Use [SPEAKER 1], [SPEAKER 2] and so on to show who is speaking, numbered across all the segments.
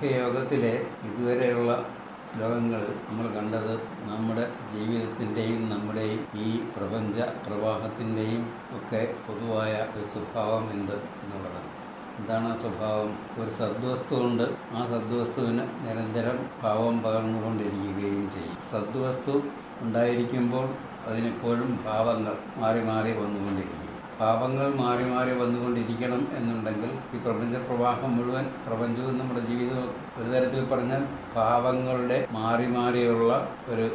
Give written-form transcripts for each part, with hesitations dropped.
[SPEAKER 1] സാഖ്യയോഗത്തിലെ ഇതുവരെയുള്ള ശ്ലോകങ്ങൾ നമ്മൾ കണ്ടത് നമ്മുടെ ജീവിതത്തിൻ്റെയും നമ്മുടെയും ഈ പ്രപഞ്ച പ്രവാഹത്തിൻ്റെയും ഒക്കെ പൊതുവായ ഒരു സ്വഭാവം എന്നുള്ളതാണ്. എന്താണ് ആ സ്വഭാവം? ഒരു സദ്വസ്തുവുണ്ട്, ആ സദ്വസ്തുവിന് നിരന്തരം ഭാവം പകർന്നുകൊണ്ടിരിക്കുകയും ചെയ്യും. സദ്വസ്തു ഉണ്ടായിരിക്കുമ്പോൾ അതിനെപ്പോഴും ഭാവങ്ങൾ മാറി മാറി വന്നുകൊണ്ടിരിക്കും. ഭാവങ്ങൾ മാറി മാറി വന്നുകൊണ്ടിരിക്കണം എന്നുണ്ടെങ്കിൽ ഈ പ്രപഞ്ച പ്രവാഹം മുഴുവൻ, പ്രപഞ്ചവും നമ്മുടെ ജീവിതവും ഒരു തരത്തിൽ പറഞ്ഞാൽ ഭാവങ്ങളുടെ മാറി മാറിയുള്ള ഒരു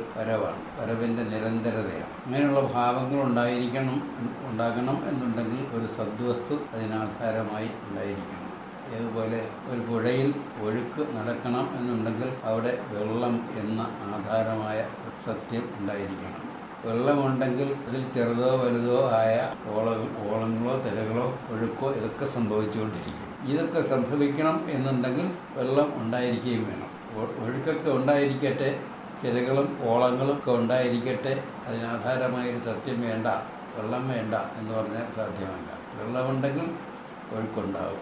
[SPEAKER 1] വരവിൻ്റെ നിരന്തരതയാണ്. അങ്ങനെയുള്ള ഭാവങ്ങൾ ഉണ്ടാകണം എന്നുണ്ടെങ്കിൽ ഒരു സദ്വസ്തു അതിനാധാരമായി ഉണ്ടായിരിക്കണം. ഏതുപോലെ ഒരു പുഴയിൽ ഒഴുക്ക് നടക്കണം എന്നുണ്ടെങ്കിൽ അവിടെ വെള്ളം എന്ന ആധാരമായ സത്യം ഉണ്ടായിരിക്കണം. വെള്ളമുണ്ടെങ്കിൽ അതിൽ ചെറുതോ വലുതോ ആയ ഓളങ്ങളോ തിരകളോ ഒഴുക്കോ ഇതൊക്കെ സംഭവിച്ചുകൊണ്ടിരിക്കും. ഇതൊക്കെ സംഭവിക്കണം എന്നുണ്ടെങ്കിൽ വെള്ളം ഉണ്ടായിരിക്കുകയും വേണം. ഒഴുക്കൊക്കെ ഉണ്ടായിരിക്കട്ടെ, തിരകളും ഓളങ്ങളും ഒക്കെ ഉണ്ടായിരിക്കട്ടെ, അതിനാധാരമായൊരു സത്യം വേണ്ട, വെള്ളം വേണ്ട എന്ന് പറഞ്ഞാൽ സാധ്യമല്ല. വെള്ളമുണ്ടെങ്കിൽ ഒഴുക്കുണ്ടാകും,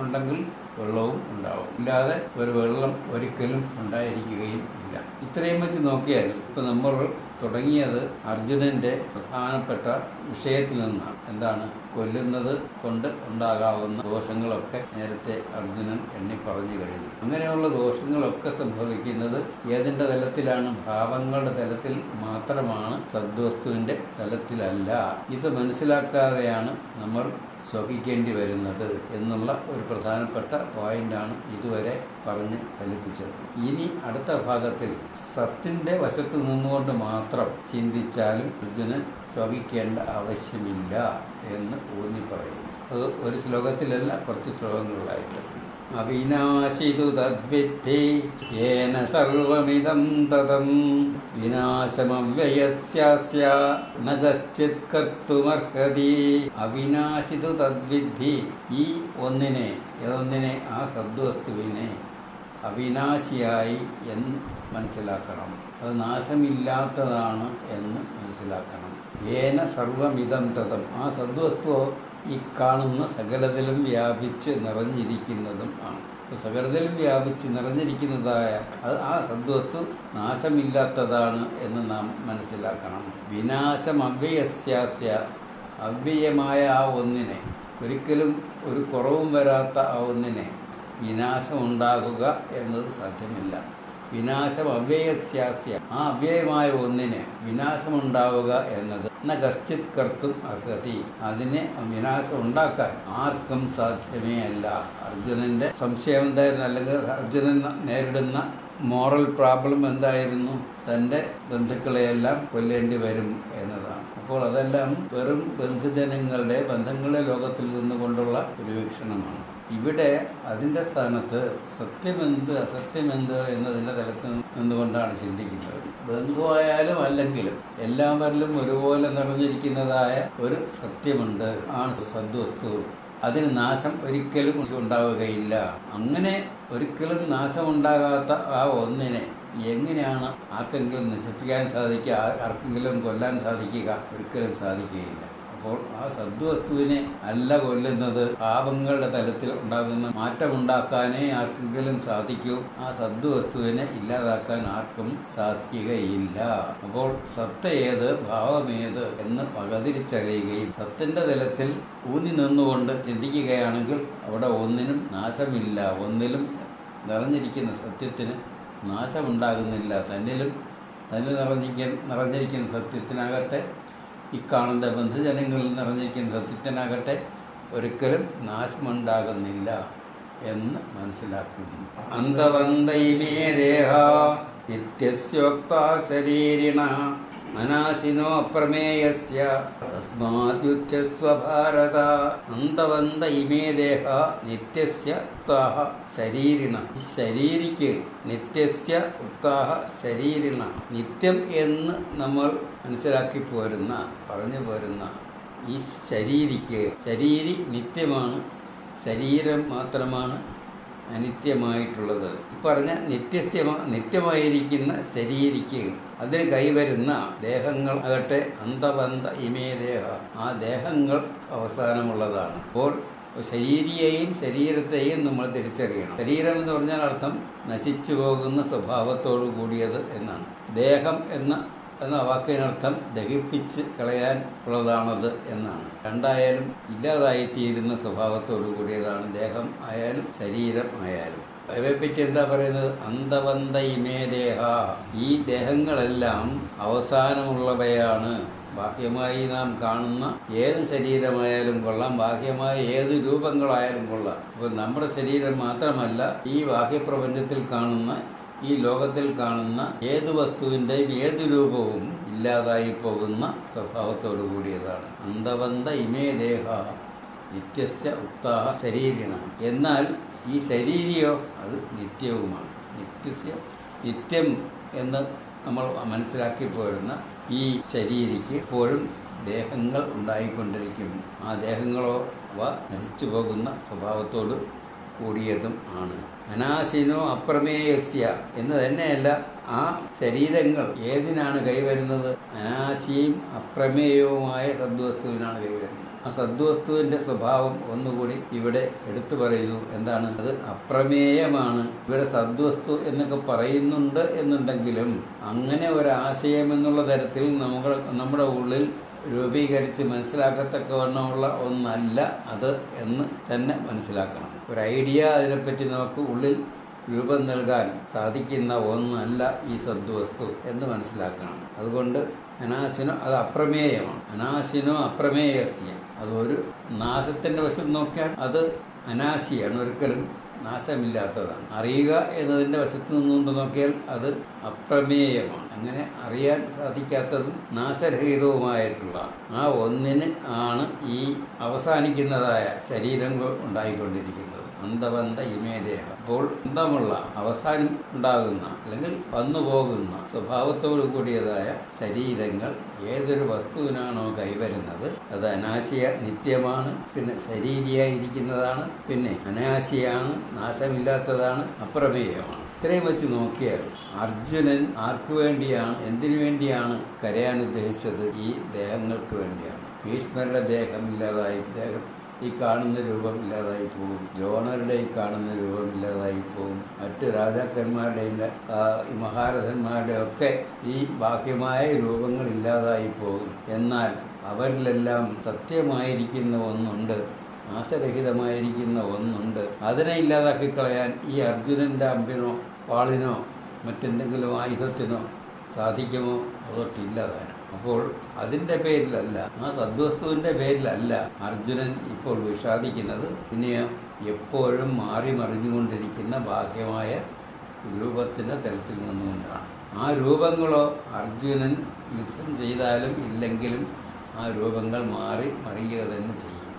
[SPEAKER 1] ഉണ്ടെങ്കിൽ വെള്ളവും ഉണ്ടാവും. ഇല്ലാതെ ഒരു വെള്ളം ഒരിക്കലും ഉണ്ടായിരിക്കുകയും ഇല്ല. ഇത്രയും വെച്ച് നോക്കിയാൽ ഇപ്പം നമ്മൾ തുടങ്ങിയത് അർജുനൻ്റെ പ്രധാനപ്പെട്ട വിഷയത്തിൽ നിന്നാണ്. എന്താണ്? കൊല്ലുന്നത് കൊണ്ട് ഉണ്ടാകാവുന്ന ദോഷങ്ങളൊക്കെ നേരത്തെ അർജുനൻ എണ്ണി പറഞ്ഞു കഴിഞ്ഞു. അങ്ങനെയുള്ള ദോഷങ്ങളൊക്കെ സംഭവിക്കുന്നത് ഏതിൻ്റെ തലത്തിലാണ്? ഭാവങ്ങളുടെ തലത്തിൽ മാത്രമാണ്, സദ്വസ്തുവിൻ്റെ തലത്തിലല്ല. ഇത് മനസ്സിലാക്കാതെയാണ് നമ്മൾ സുഖിക്കേണ്ടി വരുന്നത് എന്നുള്ള ഒരു പ്രധാനപ്പെട്ട പോയിന്റാണ് ഇതുവരെ പറഞ്ഞ് ഫലിപ്പിച്ചത്. ഇനി അടുത്ത ഭാഗത്തിൽ സത്തിൻ്റെ വശത്ത് നിന്നുകൊണ്ട് മാത്രം ചിന്തിച്ചാലും അർജുനൻ സുഖിക്കേണ്ട ആവശ്യമില്ല എന്ന് ഊന്നി പറയുന്നു. അത് ഒരു ശ്ലോകത്തിലല്ല, കുറച്ച് ശ്ലോകങ്ങളിലായിട്ട്. അവിനാശിതു തദ്വിദ്ധി യേന സർവമിദം തതം വിനാശമവ്യയസ്യാസ്യ ന കശ്ചിത് കർത്തുമർഹതി. അവിനാശിതു തദ്വിദ്ധി, ഈ ഒന്നിനെ, ആ സദ്വസ്തുവിനെ അവിനാശിയായി എന്ന് മനസ്സിലാക്കണം. അത് നാശമില്ലാത്തതാണ് എന്ന് മനസ്സിലാക്കണം. യേന സർവമിദം തതം, ആ സദ്വസ്തു ഈ കാണുന്ന സകലത്തിലും വ്യാപിച്ച് നിറഞ്ഞിരിക്കുന്നതും ആണ്. സകലത്തിലും വ്യാപിച്ച് നിറഞ്ഞിരിക്കുന്നതായ ആ സദ്വസ്തു നാശമില്ലാത്തതാണ് എന്ന് നാം മനസ്സിലാക്കണം. വിനാശം അവ്യയസ്യാസ്യ, അവ്യയമായ ആ ഒന്നിനെ, ഒരിക്കലും ഒരു കുറവും വരാത്ത ആ ഒന്നിനെ വിനാശമുണ്ടാകുക എന്നത് സാധ്യമല്ല. വിനാശം അവ്യയസ്യാസ്യ, ആ അവ്യയമായ ഒന്നിന് വിനാശമുണ്ടാവുക എന്നത് ന കശ്ചിത് കർത്തും അർഹതി, അതിനെ വിനാശം ഉണ്ടാക്കാൻ ആർക്കും സാധ്യമേ അല്ല. അർജുനൻ്റെ സംശയം എന്തായിരുന്നു? അല്ലെങ്കിൽ അർജുനൻ നേരിടുന്ന മോറൽ പ്രോബ്ലം എന്തായിരുന്നു? തൻ്റെ ബന്ധുക്കളെയെല്ലാം കൊല്ലേണ്ടി വരും എന്നതാണ്. അപ്പോൾ അതെല്ലാം വെറും ബന്ധങ്ങളുടെ ലോകത്തിൽ നിന്നുകൊണ്ടുള്ള ഒരു വീക്ഷണമാണ്. ഇവിടെ അതിൻ്റെ സ്ഥാനത്ത് സത്യമെന്ത് അസത്യമെന്ത് എന്നതിൻ്റെ തലത്തിൽ നിന്നുകൊണ്ടാണ് ചിന്തിക്കുന്നത്. ബന്ധുവായാലും അല്ലെങ്കിലും എല്ലാവരിലും ഒരുപോലെ നിറഞ്ഞിരിക്കുന്നതായ ഒരു സത്യമുണ്ട്, ആണ് സദ്വസ്തു. അതിന് നാശം ഒരിക്കലും ഉണ്ടാവുകയില്ല. അങ്ങനെ ഒരിക്കലും നാശമുണ്ടാകാത്ത ആ ഒന്നിനെ എങ്ങനെയാണ് ആർക്കെങ്കിലും നശിപ്പിക്കാൻ സാധിക്കുക, ആർക്കെങ്കിലും കൊല്ലാൻ സാധിക്കുക? ഒരിക്കലും സാധിക്കുകയില്ല. അപ്പോൾ ആ സദ്വസ്തുവിനെ അല്ല കൊല്ലുന്നത്, പാപങ്ങളുടെ തലത്തിൽ ഉണ്ടാകുന്ന മാറ്റമുണ്ടാക്കാനേ ആർക്കെങ്കിലും സാധിക്കൂ. ആ സദ്വസ്തുവിനെ ഇല്ലാതാക്കാൻ ആർക്കും സാധിക്കുകയില്ല. അപ്പോൾ സത്ത് ഏത്, ഭാവമേത് എന്ന് പകതിരിച്ചറിയുകയും സത്തിൻ്റെ തലത്തിൽ ഊന്നി നിന്നുകൊണ്ട് ചിന്തിക്കുകയാണെങ്കിൽ അവിടെ ഒന്നിനും നാശമില്ല. ഒന്നിലും നിറഞ്ഞിരിക്കുന്ന സത്യത്തിന് നാശമുണ്ടാകുന്നില്ല. തന്നിൽ നിറഞ്ഞിരിക്കുന്ന സത്യത്തിനാകട്ടെ, ഇക്കാണുന്ന ബന്ധുജനങ്ങളിൽ നിറഞ്ഞിരിക്കുന്ന സത്യത്തിനാകട്ടെ ഒരിക്കലും നാശമുണ്ടാകുന്നില്ല എന്ന് മനസ്സിലാക്കുന്നു. അന്തവന്തൈമേ ദേഹ നിത്യസ്യോക്താ ശരീരിണ അനാശിനോ പ്രമേയസ്യ തസ്മാദ്യുത്യസ്വ ഭാരത. അന്തവന്ത ഇമേ ദേഹ നിത്യസ്യ ഉക്താഹ ശരീരിണ. ശരീരിക്ക് നിത്യസ്യ ഉക്താഹ ശരീരിണ, നിത്യം എന്ന് നമ്മൾ മനസ്സിലാക്കി പറഞ്ഞു പോരുന്ന ഈ ശരീരിക്ക്, ശരീരി നിത്യമാണ്, ശരീരം മാത്രമാണ് അനിത്യമായിട്ടുള്ളത്. പറഞ്ഞ നിത്യമായിരിക്കുന്ന ശരീരിക്ക് അതിന് കൈവരുന്ന ദേഹങ്ങൾ ആകട്ടെ അന്തബന്ധ ഇമേ ദേഹ, ആ ദേഹങ്ങൾ അവസാനമുള്ളതാണ്. അപ്പോൾ ശരീരിയെയും ശരീരത്തെയും നമ്മൾ തിരിച്ചറിയണം. ശരീരം എന്ന് പറഞ്ഞാൽ അർത്ഥം നശിച്ചു പോകുന്ന സ്വഭാവത്തോടു കൂടിയത് എന്നാണ്. ദേഹം എന്ന വാക്കിനർത്ഥം ദഹിപ്പിച്ച് കളയാൻ ഉള്ളതാണത് എന്നാണ്. രണ്ടായാലും ഇല്ലാതായിത്തീരുന്ന സ്വഭാവത്തോടു കൂടിയതാണ് ദേഹം ആയാലും ശരീരം ആയാലും. അവയെപ്പറ്റി എന്താ പറയുന്നത്? അന്തവന്ത ഇമേ ദേഹ, ഈ ദേഹങ്ങളെല്ലാം അവസാനമുള്ളവയാണ്. ബാഹ്യമായി നാം കാണുന്ന ഏത് ശരീരമായാലും കൊള്ളാം, ബാഹ്യമായ ഏത് രൂപങ്ങളായാലും കൊള്ളാം. അപ്പോൾ നമ്മുടെ ശരീരം മാത്രമല്ല, ഈ ബാഹ്യപ്രപഞ്ചത്തിൽ കാണുന്ന, ഈ ലോകത്തിൽ കാണുന്ന ഏത് വസ്തുവിൻ്റെയും ഏത് രൂപവും ഇല്ലാതായി പോകുന്ന സ്വഭാവത്തോടു കൂടിയതാണ്. അന്തവന്ത ഇമേ ദേഹ നിത്യസ്യ ഉക്താഹ ശരീരിണം. എന്നാൽ ഈ ശരീരിയോ അത് നിത്യവുമാണ്. നിത്യം എന്ന് നമ്മൾ മനസ്സിലാക്കി പോരുന്ന ഈ ശരീരിക്ക് എപ്പോഴും ദേഹങ്ങൾ ഉണ്ടായിക്കൊണ്ടിരിക്കും. ആ ദേഹങ്ങളോ നശിച്ചു പോകുന്ന സ്വഭാവത്തോട് കൂടിയതും ആണ്. അനാശിനോ അപ്രമേയസ്യ എന്ന് തന്നെയല്ല, ആ ശരീരങ്ങൾ ഏതിനാണ് കൈവരുന്നത്? അനാശിയും അപ്രമേയവുമായ സദ്വസ്തുവിനാണ് കൈവരുന്നത്. ആ സദ്വസ്തുവിൻ്റെ സ്വഭാവം ഒന്നുകൂടി ഇവിടെ എടുത്തു പറയുന്നു. എന്താണ് അത്? അപ്രമേയമാണ്. ഇവിടെ സദ്വസ്തു എന്നൊക്കെ പറയുന്നുണ്ട് എന്നുണ്ടെങ്കിലും അങ്ങനെ ഒരാശയം എന്നുള്ള തരത്തിൽ നമ്മുടെ ഉള്ളിൽ രൂപീകരിച്ച് മനസ്സിലാക്കത്തക്കവണ്ണമുള്ള ഒന്നല്ല അത് എന്ന് തന്നെ മനസ്സിലാക്കണം. ഒരു ഐഡിയ അതിനെപ്പറ്റി നമുക്ക് ഉള്ളിൽ രൂപം നൽകാൻ സാധിക്കുന്ന ഒന്നല്ല ഈ സദ്വസ്തു എന്ന് മനസ്സിലാക്കണം. അതുകൊണ്ട് അനാശിനോ അത് അപ്രമേയമാണ്. അനാശിനോ അപ്രമേയസ്യ, അതൊരു നാശത്തിൻ്റെ വശത്ത് നോക്കിയാൽ അത് അനാശിയാണ്, ഒരിക്കലും നാശമില്ലാത്തതാണ്. അറിയുക എന്നതിൻ്റെ വശത്ത് നിന്നുകൊണ്ട് നോക്കിയാൽ അത് അപ്രമേയമാണ്. അങ്ങനെ അറിയാൻ സാധിക്കാത്തതും നാശരഹിതവുമായിട്ടുള്ള ആ ഒന്നിന് ആണ് ഈ അവസാനിക്കുന്നതായ ശരീരങ്ങൾ ഉണ്ടായിക്കൊണ്ടിരിക്കുന്നത്. അന്തവന്ത ഇമേ ദേഹം. അപ്പോൾ അന്തമുള്ള, അവസാനം ഉണ്ടാകുന്ന അല്ലെങ്കിൽ വന്നു പോകുന്ന സ്വഭാവത്തോടു കൂടിയതായ ശരീരങ്ങൾ ഏതൊരു വസ്തുവിനാണോ കൈവരുന്നത് അത് അനാശിയ നിത്യമാണ്, പിന്നെ ശരീരിയായിരിക്കുന്നതാണ്, പിന്നെ അനാശിയാണ്, നാശമില്ലാത്തതാണ്, അപ്രമേയമാണ്. ഇത്രയും വെച്ച് നോക്കിയാൽ അർജുനൻ ആർക്കു വേണ്ടിയാണ്, എന്തിനു വേണ്ടിയാണ് കരയാൻ ഉദ്ദേശിച്ചത്? ഈ ദേഹങ്ങൾക്ക് വേണ്ടിയാണ്. ഭീഷ്മരുടെ ദേഹം ഇല്ലാതായി, ഈ കാണുന്ന രൂപം ഇല്ലാതായി പോകും. ദ്രോണരുടെ ഈ കാണുന്ന രൂപം ഇല്ലാതായി പോകും. മറ്റ് രാജാക്കന്മാരുടെയും മഹാരഥന്മാരുടെ ഒക്കെ ഈ ബാഹ്യമായ രൂപങ്ങൾ ഇല്ലാതായി പോകും. എന്നാൽ അവരിലെല്ലാം സത്യമായിരിക്കുന്ന ഒന്നുണ്ട്, നാശരഹിതമായിരിക്കുന്ന ഒന്നുണ്ട്. അതിനെ ഇല്ലാതാക്കി കളയാൻ ഈ അർജുനൻ്റെ അമ്പിനോ വാളിനോ മറ്റെന്തെങ്കിലും ആയുധത്തിനോ സാധിക്കുമോ? അതൊട്ടില്ലാതാനും. അപ്പോൾ അതിൻ്റെ പേരിലല്ല, ആ സദ്വസ്തുവിൻ്റെ പേരിലല്ല അർജുനൻ ഇപ്പോൾ വിഷാദിക്കുന്നത്. പിന്നെ എപ്പോഴും മാറി മറിഞ്ഞുകൊണ്ടിരിക്കുന്ന ബാഹ്യമായ രൂപത്തിൻ്റെ തലത്തിൽ നിന്നുകൊണ്ടാണ്. ആ രൂപങ്ങളോ അർജുനൻ യുദ്ധം ചെയ്താലും ഇല്ലെങ്കിലും ആ രൂപങ്ങൾ മാറി മറിയുക തന്നെ ചെയ്യും.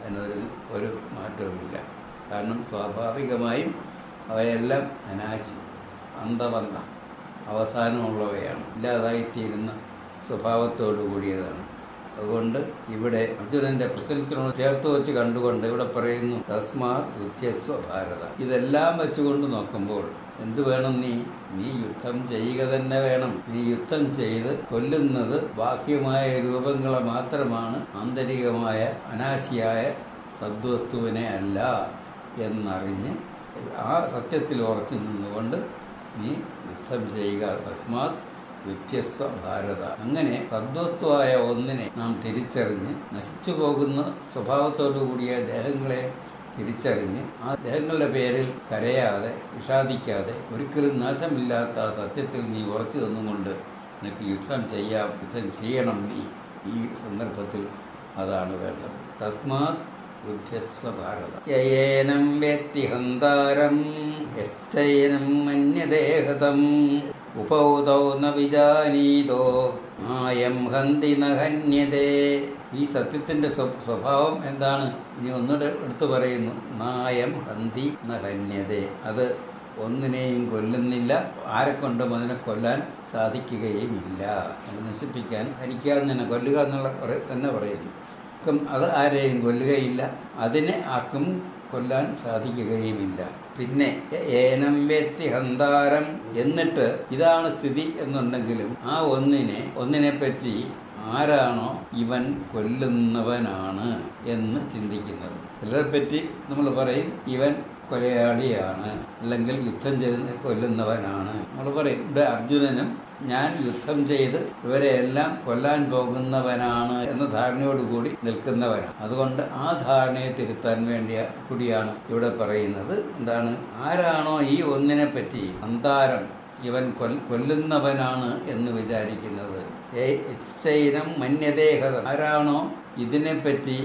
[SPEAKER 1] അതിനൊരു ഒരു മാറ്റവുമില്ല. കാരണം സ്വാഭാവികമായും അവയെല്ലാം അനാശി, അന്തവന്ത, അവസാനമുള്ളവയാണ്, ഇല്ലാതായിത്തീരുന്ന സ്വഭാവത്തോടു കൂടിയതാണ്. അതുകൊണ്ട് ഇവിടെ അർജുനൻ്റെ പ്രശ്നത്തിനോട് ചേർത്ത് വെച്ച് കണ്ടുകൊണ്ട് ഇവിടെ പറയുന്നു തസ്മാത് ഉദ്യസ്വ ഭാരത. ഇതെല്ലാം വെച്ചുകൊണ്ട് നോക്കുമ്പോൾ എന്ത് വേണം? നീ യുദ്ധം ചെയ്യുക തന്നെ വേണം. നീ യുദ്ധം ചെയ്ത് കൊല്ലുന്നത് ബാഹ്യമായ രൂപങ്ങളെ മാത്രമാണ്, ആന്തരികമായ അനാശിയായ സദ്വസ്തുവിനെ അല്ല എന്നറിഞ്ഞ് ആ സത്യത്തിൽ ഉറച്ചു നിന്നുകൊണ്ട് നീ യുദ്ധം ചെയ്യുക. തസ്മാത് വ്യത്യസ്ത ഭാരത. അങ്ങനെ സദ്വസ്തുവായ ഒന്നിനെ നാം തിരിച്ചറിഞ്ഞ് നശിച്ചു പോകുന്ന സ്വഭാവത്തോടു കൂടിയ ദേഹങ്ങളെ തിരിച്ചറിഞ്ഞ് ആ ദേഹങ്ങളുടെ പേരിൽ കരയാതെ വിഷാദിക്കാതെ ഒരിക്കലും നാശമില്ലാത്ത ആ സത്യത്തിൽ നീ ഉറച്ചു നിന്നുകൊണ്ട് നിനക്ക് യുദ്ധം ചെയ്യണം. നീ ഈ സന്ദർഭത്തിൽ അതാണ് വേണ്ടത്. തസ്മാത് ബുദ്ധ്യസ്വ ഭാരത. യേനം വേത്തി ഹന്താരം യശ്ചൈനം മന്യദേഹതം ഉപൗതൗ ന വിജാനീതോ നായം ഹന്തി ന ഹന്യതേ. ഈ സത്യത്തിൻ്റെ സ്വഭാവം എന്താണ്? ഇനി ഒന്നുകൂടെ എടുത്തു പറയുന്നു. നായം ഹന്തി ന ഹന്യതേ. അത് ഒന്നിനെയും കൊല്ലുന്നില്ല, ആരെക്കൊണ്ടും അതിനെ കൊല്ലാൻ സാധിക്കുകയുമില്ല. അത് നശിപ്പിക്കാൻ, ഹനിക്കാതെ തന്നെ കൊല്ലുക എന്നുള്ള തന്നെ പറയുന്നു. അത് ആരെയും കൊല്ലുകയില്ല, അതിനെ ആർക്കും കൊല്ലാൻ സാധിക്കുകയുമില്ല. പിന്നെ ഏനം വ്യക്തി ഹന്താരം, എന്നിട്ട് ഇതാണ് സ്ഥിതി എന്നുണ്ടെങ്കിലും ആ ഒന്നിനെപ്പറ്റി ആരാണോ ഇവൻ കൊല്ലുന്നവനാണ് എന്ന് ചിന്തിക്കുന്നത്. ചിലരെ പറ്റി നമ്മൾ പറയും ഇവൻ കൊലയാളിയാണ്, അല്ലെങ്കിൽ യുദ്ധം ചെയ്ത് കൊല്ലുന്നവനാണ്. നമ്മൾ പറയും ഇവിടെ അർജുനനും ഞാൻ യുദ്ധം ചെയ്ത് ഇവരെയെല്ലാം കൊല്ലാൻ പോകുന്നവനാണ് എന്ന ധാരണയോടുകൂടി നിൽക്കുന്നവനാണ്. അതുകൊണ്ട് ആ ധാരണയെ തിരുത്താൻ വേണ്ടിയ കൂടിയാണ് ഇവിടെ പറയുന്നത്. എന്താണ്? ആരാണോ ഈ ഒന്നിനെ പറ്റി അന്താരം ഇവൻ കൊല്ലുന്നവനാണ് എന്ന് വിചാരിക്കുന്നത്, ചൈനം മന്യദേഹത, ആരാണോ ഇതിനെപ്പറ്റി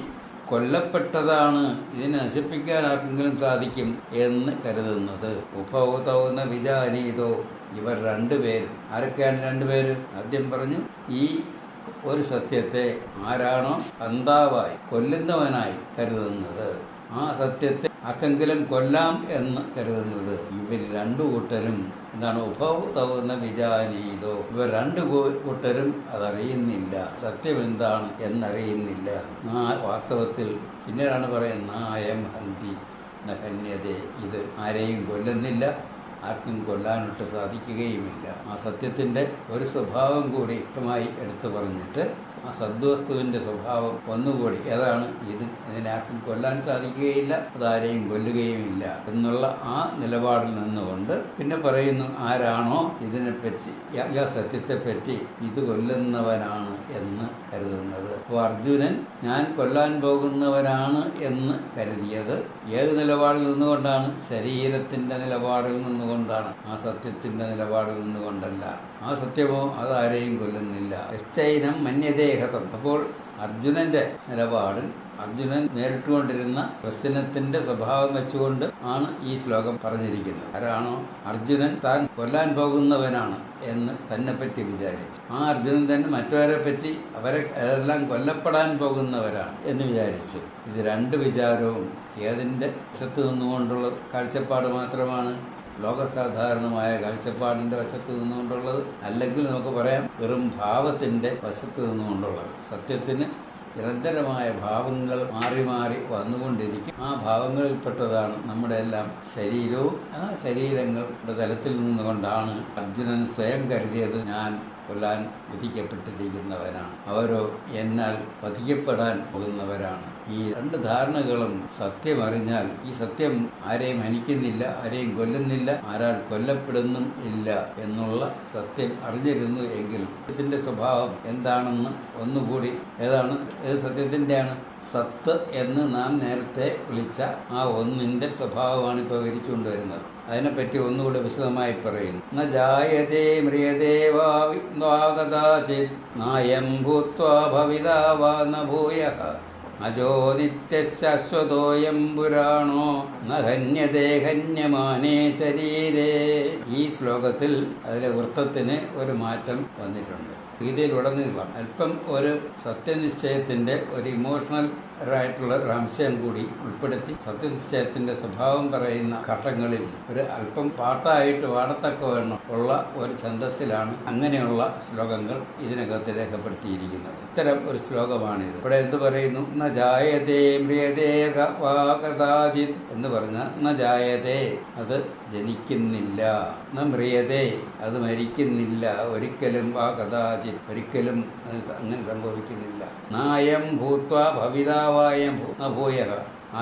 [SPEAKER 1] കൊല്ലപ്പെട്ടതാണ്, ഇതിനെ നശിപ്പിക്കാൻ ആർക്കെങ്കിലും സാധിക്കും എന്ന് കരുതുന്നത്, ഉപൗതൗന്ന വിജാനീതോ, ഇവർ രണ്ടുപേരും. ആരൊക്കെയാണ് രണ്ടുപേര്? ആദ്യം പറഞ്ഞു, ഈ ഒരു സത്യത്തെ ആരാണോ അന്താവായി കൊല്ലുന്നവനായി കരുതുന്നത്, ആ സത്യത്തെ ആർക്കെങ്കിലും കൊല്ലാം എന്ന് കരുതുന്നത്, ഇവർ രണ്ടു കൂട്ടരും എന്താണ്? ഉപൗതൗന്ന വിജാനീതോ, ഇവർ രണ്ടു കൂട്ടരും അതറിയുന്നില്ല, സത്യം എന്താണ് എന്നറിയുന്നില്ല. വാസ്തവത്തിൽ പിന്നീടാണ് പറയുന്നത്, നായം ഹന്തി നഹന്യതേ, ഇത് ആരെയും കൊല്ലുന്നില്ല, ആർക്കും കൊല്ലാനൊട്ട് സാധിക്കുകയുമില്ല. ആ സത്യത്തിൻ്റെ ഒരു സ്വഭാവം കൂടി വ്യക്തമായി എടുത്തു പറഞ്ഞിട്ട് ആ സദ്വസ്തുവിൻ്റെ സ്വഭാവം ഒന്നുകൂടി, ഏതാണ്? ഇതിനാർക്കും കൊല്ലാൻ സാധിക്കുകയില്ല, അതാരെയും കൊല്ലുകയുമില്ല എന്നുള്ള ആ നിലപാടിൽ നിന്നുകൊണ്ട് പിന്നെ പറയുന്നു, ആരാണോ ഇതിനെപ്പറ്റി, ആ സത്യത്തെപ്പറ്റി ഇത് കൊല്ലുന്നവനാണ് എന്ന് കരുതുന്നത്. അപ്പോൾ അർജുനൻ ഞാൻ കൊല്ലാൻ പോകുന്നവനാണ് എന്ന് കരുതിയത് ഏത് നിലപാടിൽ നിന്നുകൊണ്ടാണ്? ശരീരത്തിൻ്റെ നിലപാടിൽ നിന്നുകൊണ്ടാണ്, ആ സത്യത്തിൻ്റെ നിലപാടിൽ നിന്നുകൊണ്ടല്ല. ആ സത്യമോ അതാരെയും കൊല്ലുന്നില്ല. എശ്ചൈനം മന്യദേഹതം. അപ്പോൾ അർജുനൻ്റെ നിലപാടിൽ അർജുനൻ നേരിട്ടുകൊണ്ടിരുന്ന പ്രശ്നത്തിൻ്റെ സ്വഭാവം വെച്ചുകൊണ്ട് ആണ് ഈ ശ്ലോകം പറഞ്ഞിരിക്കുന്നത്. ആരാണോ അർജുനൻ താൻ കൊല്ലാൻ പോകുന്നവനാണ് എന്ന് തന്നെപ്പറ്റി വിചാരിച്ചു, ആ അർജുനൻ തന്നെ മറ്റവരെ പറ്റി അവരെ എല്ലാം കൊല്ലപ്പെടാൻ പോകുന്നവരാണ് എന്ന് വിചാരിച്ചു. ഇത് രണ്ട് വിചാരവും ഏതിൻ്റെ വശത്ത് നിന്നുകൊണ്ടുള്ള കാഴ്ചപ്പാട് മാത്രമാണ്? ലോകസാധാരണമായ കാഴ്ചപ്പാടിൻ്റെ വശത്ത് നിന്നുകൊണ്ടുള്ളത്, അല്ലെങ്കിൽ നമുക്ക് പറയാം വെറും ഭാവത്തിൻ്റെ വശത്ത് നിന്നുകൊണ്ടുള്ളത്. സത്യത്തിന് നിരന്തരമായ ഭാവങ്ങൾ മാറി മാറി വന്നുകൊണ്ടിരിക്കും. ആ ഭാവങ്ങളിൽപ്പെട്ടതാണ് നമ്മുടെ എല്ലാം ശരീരവും. ആ ശരീരങ്ങളുടെ തലത്തിൽ നിന്നുകൊണ്ടാണ് അർജുനൻ സ്വയം കരുതിയത് ഞാൻ കൊല്ലാൻ വിധിക്കപ്പെട്ടിരിക്കുന്നവനാണ്, അവരോ എന്നാൽ വധിക്കപ്പെടാൻ പോകുന്നവരാണ്. ഈ രണ്ട് ധാരണകളും സത്യമറിഞ്ഞാൽ ഈ സത്യം ആരെയും ഹനിക്കുന്നില്ല, ആരെയും കൊല്ലുന്നില്ല, ആരാൽ കൊല്ലപ്പെടുന്നും ഇല്ല എന്നുള്ള സത്യം അറിഞ്ഞിരുന്നു എങ്കിൽ സത്യത്തിൻ്റെ സ്വഭാവം എന്താണെന്ന് ഒന്നുകൂടി, ഏതാണ്? ഏത് സത്യത്തിൻ്റെയാണ്? സത്ത് എന്ന് നാം നേരത്തെ വിളിച്ച ആ ഒന്നിൻ്റെ സ്വഭാവമാണ് ഇപ്പോൾ വിവരിച്ചുകൊണ്ടുവരുന്നത്. അതിനെപ്പറ്റി ഒന്നുകൂടെ വിശദമായി പറയുന്നു. ന ജായതേ മ്രിയതേ വാ കദാചിത് നായം ഭൂത്വാ ഭവിതാ വാ ന ഭൂയഃ അജോദിത്യശാശ്വതോയം പുരാണോ ന ഹന്യതേ ഹന്യമാനേ ശരീരേ. ഈ ശ്ലോകത്തിൽ അതിലെ വൃത്തത്തിന് ഒരു മാറ്റം വന്നിട്ടുണ്ട്. ഗീതയിലുടനീളം അല്പം ഒരു സത്യനിശ്ചയത്തിൻ്റെ ഒരു ഇമോഷണൽ ആയിട്ടുള്ള ഒരു അംശം കൂടി ഉൾപ്പെടുത്തി സത്യനിശ്ചയത്തിൻ്റെ സ്വഭാവം പറയുന്ന ഘട്ടങ്ങളിൽ ഒരു അല്പം പാട്ടായിട്ട് പാടത്തക്കവണ്ണം ഉള്ള ഒരു ഛന്ദസ്സിലാണ് അങ്ങനെയുള്ള ശ്ലോകങ്ങൾ ഇതിനകത്ത് രേഖപ്പെടുത്തിയിരിക്കുന്നത്. ഇത്തരം ഒരു ശ്ലോകമാണിത്. ഇവിടെ എന്ത് പറയുന്നു? ന ജായതേ മ്രിയതേ വാ കദാചിത് എന്ന് പറഞ്ഞാൽ ന ജായതേ, അത് ജനിക്കുന്നില്ല, ന മ്രിയതേ, അത് മരിക്കുന്നില്ല, ഒരിക്കലും വാ കദാചിത്, ഒരിക്കലും അങ്ങനെ സംഭവിക്കുന്നില്ല. നായം ഭൂത്വാ ഭവിതാവായം ഭൂയഃ,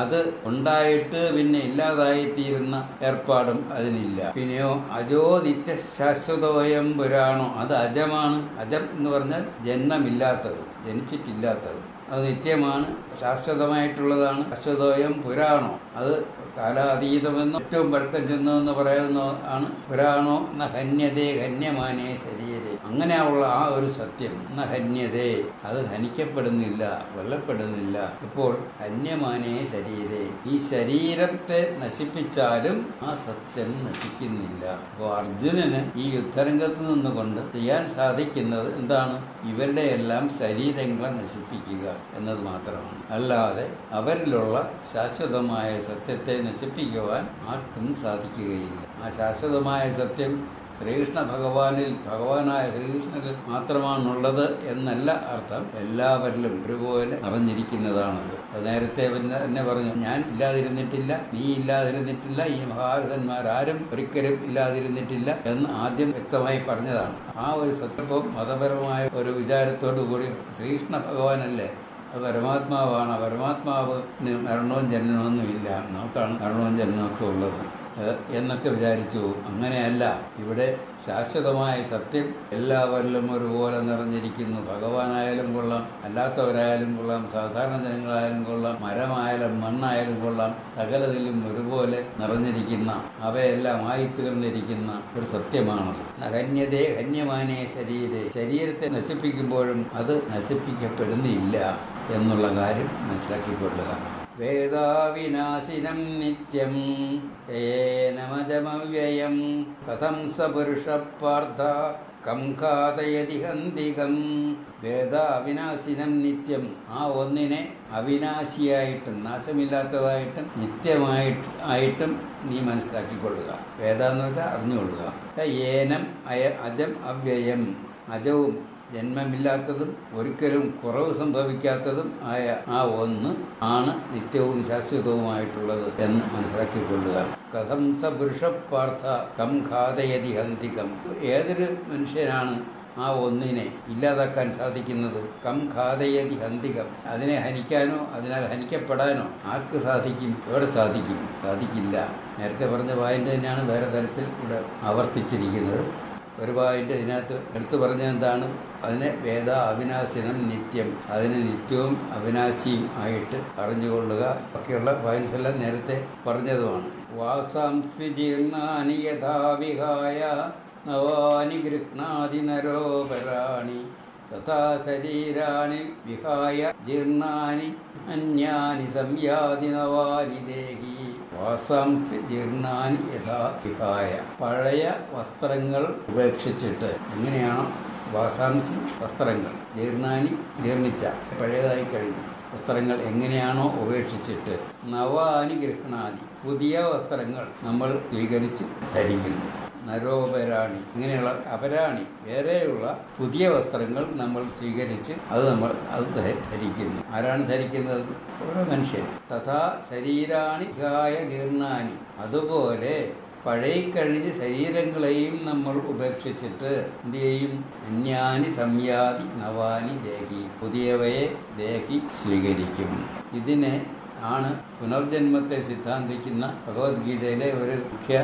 [SPEAKER 1] അത് ഉണ്ടായിട്ട് പിന്നെ ഇല്ലാതായിത്തീരുന്ന ഏർപ്പാടും അതിനില്ല. പിന്നെയോ അജോ നിത്യശാശ്വതോയം പുരാണോ, അത് അജമാണ്. അജം എന്ന് പറഞ്ഞാൽ ജന്മമില്ലാത്തത്, ജനിച്ചിട്ടില്ലാത്തത്. അത് നിത്യമാണ്, ശാശ്വതമായിട്ടുള്ളതാണ്. ശാശ്വതോയം പുരാണോ, അത് കാലാതീതമെന്നും ഏറ്റവും പഴക്കം ചെന്നതെന്ന് പറയുന്ന ആണ്. പുരാണോ ന ഹന്യതേ ഹന്യമാനേ ശരീരേ, അങ്ങനെയുള്ള ആ ഒരു സത്യം ന ഹന്യതേ, അത് ഹനിക്കപ്പെടുന്നില്ല, കൊല്ലപ്പെടുന്നില്ല. ഇപ്പോൾ ഹന്യമാനേ ശരീരേ, ഈ ശരീരത്തെ നശിപ്പിച്ചാലും ആ സത്യം നശിക്കുന്നില്ല. അപ്പോൾ അർജുനന് ഈ യുദ്ധരംഗത്ത് നിന്നുകൊണ്ട് ചെയ്യാൻ സാധിക്കുന്നത് എന്താണ്? ഇവരുടെ എല്ലാം ശരീരങ്ങളെ നശിപ്പിക്കുക എന്നത് മാത്രമാണ്. അല്ലാതെ അവരിലുള്ള ശാശ്വതമായ സത്യത്തെ നശിപ്പിക്കുവാൻ ആർക്കും സാധിക്കുകയില്ല. ആ ശാശ്വതമായ സത്യം ശ്രീകൃഷ്ണ ഭഗവാനായ ശ്രീകൃഷ്ണനിൽ മാത്രമാണുള്ളത് എന്നല്ല അർത്ഥം. എല്ലാവരിലും ഒരുപോലെ അറിഞ്ഞിരിക്കുന്നതാണത്. അത് നേരത്തെ തന്നെ പറഞ്ഞു, ഞാൻ ഇല്ലാതിരുന്നിട്ടില്ല, നീ ഇല്ലാതിരുന്നിട്ടില്ല, ഈ മഹാരഥന്മാരാരും ഒരിക്കലും ഇല്ലാതിരുന്നിട്ടില്ല എന്ന് ആദ്യം വ്യക്തമായി പറഞ്ഞതാണ്. ആ ഒരു സത്യവും മതപരമായ ഒരു വിചാരത്തോടു കൂടി ശ്രീകൃഷ്ണ ഭഗവാനല്ലേ അത് പരമാത്മാവാണ്. പരമാത്മാവിന് മരണവും ജനനമൊന്നും ഇല്ല, നമുക്കാണ് മരണവും ജനനമൊക്കെ ഉള്ളത് എന്നൊക്കെ വിചാരിച്ചു. അങ്ങനെയല്ല, ഇവിടെ ശാശ്വതമായ സത്യം എല്ലാവരിലും ഒരുപോലെ നിറഞ്ഞിരിക്കുന്നു. ഭഗവാനായാലും കൊള്ളാം, അല്ലാത്തവരായാലും കൊള്ളാം, സാധാരണ ജനങ്ങളായാലും കൊള്ളാം, മരമായാലും മണ്ണായാലും കൊള്ളാം, സകലതിലും ഒരുപോലെ നിറഞ്ഞിരിക്കുന്ന, അവയെല്ലാം ആയിത്തീർന്നിരിക്കുന്ന ഒരു സത്യമാണത്. നഹന്യതേ ഹന്യമാനേ ശരീരേ, ശരീരത്തെ നശിപ്പിക്കുമ്പോഴും അത് നശിപ്പിക്കപ്പെടുന്നില്ല എന്നുള്ള കാര്യം മനസ്സിലാക്കിക്കൊള്ളുക. വേദാവിനാശിനം നിത്യം ഏനമജമവ്യയം കഥം സ പുരുഷ പാർത്ഥ കം ഘാതയതി ഹന്തികം. വേദാവിനാശിനം നിത്യം, ആ ഒന്നിനെ അവിനാശിയായിട്ടും നാശമില്ലാത്തതായിട്ടും നിത്യമായിട്ടും നീ മനസ്സിലാക്കിക്കൊള്ളുക. വേദ എന്ന് വെച്ചാൽ അറിഞ്ഞുകൊള്ളുക. ഏനം അജം അവ്യയം, അജവും ജന്മമില്ലാത്തതും ഒരിക്കലും കുറവ് സംഭവിക്കാത്തതും ആയ ആ ഒന്ന് ആണ് നിത്യവും ശാശ്വതവുമായിട്ടുള്ളത് എന്ന് മനസ്സിലാക്കിക്കൊള്ളുക. കഥം സ പുരുഷ പാർത്ഥ കം ഘാതയതി ഹന്തികം. ഏതൊരു മനുഷ്യനാണ് ആ ഒന്നിനെ ഇല്ലാതാക്കാൻ സാധിക്കുന്നത്? കം ഘാതയതി ഹന്തികം. അതിനെ ഹനിക്കാനോ അതിനാൽ ഹനിക്കപ്പെടാനോ ആർക്ക് സാധിക്കും? എവിടെ സാധിക്കും? സാധിക്കില്ല. നേരത്തെ പറഞ്ഞ പോയിന്റ് തന്നെയാണ് വേറെ തരത്തിൽ ഇവിടെ ആവർത്തിച്ചിരിക്കുന്നത്. ഒരു പോയിന്റ് ഇതിനകത്ത് എടുത്തു പറഞ്ഞത് എന്താണ്? അതിനെ വേദ അവിനാശിനം നിത്യം, അതിനെ നിത്യവും അവിനാശിയും ആയിട്ട് അറിഞ്ഞുകൊള്ളുക. ഒക്കെയുള്ള പോയിന്റ്സ് എല്ലാം നേരത്തെ പറഞ്ഞതുമാണ്. വാസാംസി ജീർണാനി യഥാ വിഹായ നവാനി ഗൃഹ്ണാതി നരോപരാണി തഥാ ശരീരാണി വിഹായ ജീർണാനി അന്യാനി സംയാതി നവാനി ദേഹി. വാസാംസി ജീർണാനി യഥാ വിഹായ, പഴയ വസ്ത്രങ്ങൾ ഉപേക്ഷിച്ചിട്ട്. എങ്ങനെയാണോ വാസാംസി വസ്ത്രങ്ങൾ, ജീർണാനി ജീർണിച്ച പഴയതായി കഴിഞ്ഞു വസ്ത്രങ്ങൾ എങ്ങനെയാണോ ഉപേക്ഷിച്ചിട്ട്, നവാനി ഗൃഹ്ണാതി പുതിയ വസ്ത്രങ്ങൾ നമ്മൾ സ്വീകരിച്ച് ധരിക്കുന്നു. നരോപരാണി, ഇങ്ങനെയുള്ള അപരാണി വേറെയുള്ള പുതിയ വസ്ത്രങ്ങൾ നമ്മൾ സ്വീകരിച്ച് അത് ധരിക്കുന്നു. ആരാണ് ധരിക്കുന്നത്? ഓരോ മനുഷ്യൻ. തഥാ ശരീരാണി ഗായ ജീർണാനി, അതുപോലെ പഴയിക്കഴിഞ്ഞ ശരീരങ്ങളെയും നമ്മൾ ഉപേക്ഷിച്ചിട്ട് എന്ത് ചെയ്യും? അന്യാനി സംയാതി നവാനി ദേഹി, പുതിയവയെ ദേഹി സ്വീകരിക്കും. ഇതിനെ ആണ് പുനർജന്മത്തെ സിദ്ധാന്തിക്കുന്ന ഭഗവത്ഗീതയിലെ ഒരു മുഖ്യ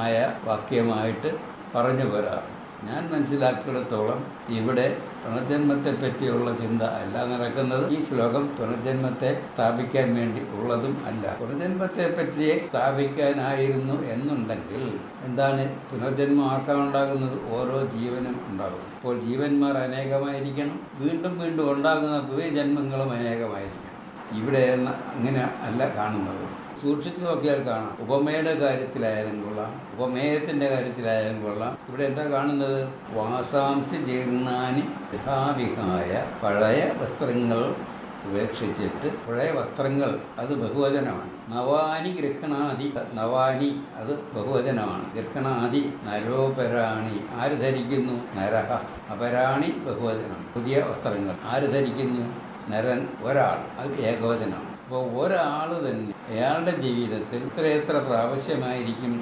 [SPEAKER 1] ആയ വാക്യമായിട്ട് പറഞ്ഞു വരാം. ഞാൻ മനസ്സിലാക്കിയിടത്തോളം ഇവിടെ പുനർജന്മത്തെ പറ്റിയുള്ള ചിന്ത അല്ല നടക്കുന്നത്. ഈ ശ്ലോകം പുനർജന്മത്തെ സ്ഥാപിക്കാൻ വേണ്ടി ഉള്ളതും അല്ല. പുനർജന്മത്തെ പറ്റി സ്ഥാപിക്കാനായിരുന്നു എന്നുണ്ടെങ്കിൽ എന്താണ് പുനർജന്മം ആർക്കാണ് ഉണ്ടാകുന്നത്? ഓരോ ജീവനും ഉണ്ടാകും. അപ്പോൾ ജീവന്മാർ അനേകമായിരിക്കണം, വീണ്ടും വീണ്ടും ഉണ്ടാകുന്ന പുതിയ ജന്മങ്ങളും അനേകമായിരിക്കണം. ഇവിടെ അങ്ങനെ അല്ല കാണുന്നത്. സൂക്ഷിച്ചു നോക്കിയാൽ കാണാം. ഉപമയുടെ കാര്യത്തിലായാലും കൊള്ളാം, ഉപമേയത്തിൻ്റെ കാര്യത്തിലായാലും കൊള്ളാം, ഇവിടെ എന്താ കാണുന്നത്? വാസാംസി ജീർണാനി യഥാവിഹായ, പഴയ വസ്ത്രങ്ങൾ ഉപേക്ഷിച്ചിട്ട്. പഴയ വസ്ത്രങ്ങൾ അത് ബഹുവചനമാണ്. നവാനി ഗൃഹണാതി, നവാനി അത് ബഹുവചനമാണ്. ഗൃഹണാതി നരോപരാണി, ആര് ധരിക്കുന്നു? നരഹ. അപരാണി ബഹുവചനം. പുതിയ വസ്ത്രങ്ങൾ ആര് ധരിക്കുന്നു? നരൻ, ഒരാൾ, അത് ഏകവചനമാണ്. അപ്പോൾ ഒരാൾ തന്നെ അയാളുടെ ജീവിതത്തിൽ എത്ര പ്രാവശ്യമായിരിക്കും